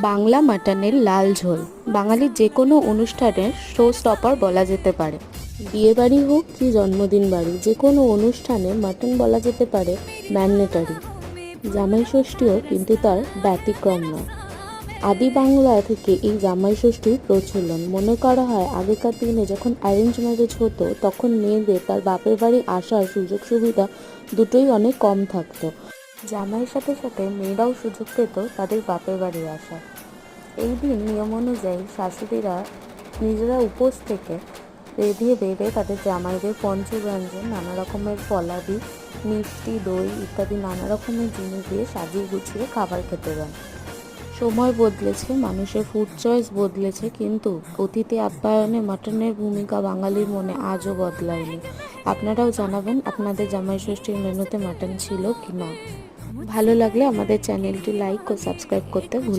বাংলা মাটনের লাল ঝোল বাঙালির যে কোনো অনুষ্ঠানের শো স্টপার বলা যেতে পারে। বিয়েবাড়ি হোক কি জন্মদিন বাড়ি, যে কোনো অনুষ্ঠানে মাটন বলা যেতে পারে ম্যান্ডেটরি। জামাই ষষ্ঠীও কিন্তু তার ব্যতিক্রম নয়। আদি বাংলা থেকে এই জামাই ষষ্ঠীর প্রচলন। মনে করা হয় আগেকার দিনে যখন অ্যারেঞ্জ ম্যারেজ হতো তখন মেয়েদের তার বাপের বাড়ি আসার সুযোগ সুবিধা দুটোই অনেক কম থাকতো। জামাইয়ের সাথে সাথে মেয়েরাও সুযোগ পেত তাদের বাপের বাড়ি আসার। এই দিন নিয়ম অনুযায়ী শাশুড়িরা নিজেরা উপোস থেকে রেঁধে বেড়ে তাদের জামাইদের পঞ্চব্যঞ্জন, নানা রকমের ফলাদি, মিষ্টি, দই ইত্যাদি নানা রকমের জিনিস দিয়ে সাজিয়ে গুছিয়ে খাবার খেতে দেন। সময় বদলেছে, মানুষের ফুড চয়েস বদলেছে, কিন্তু অতিথি আপ্যায়নে মাটনের ভূমিকা বাঙালির মনে আজও বদলায়নি। আপনারাও জানাবেন আপনাদের জামাই ষষ্ঠীর মেনুতে মাটন ছিল কি না। ভালো লাগলে আমাদের চ্যানেলটি লাইক ও সাবস্ক্রাইব করতে ভুলবেন না।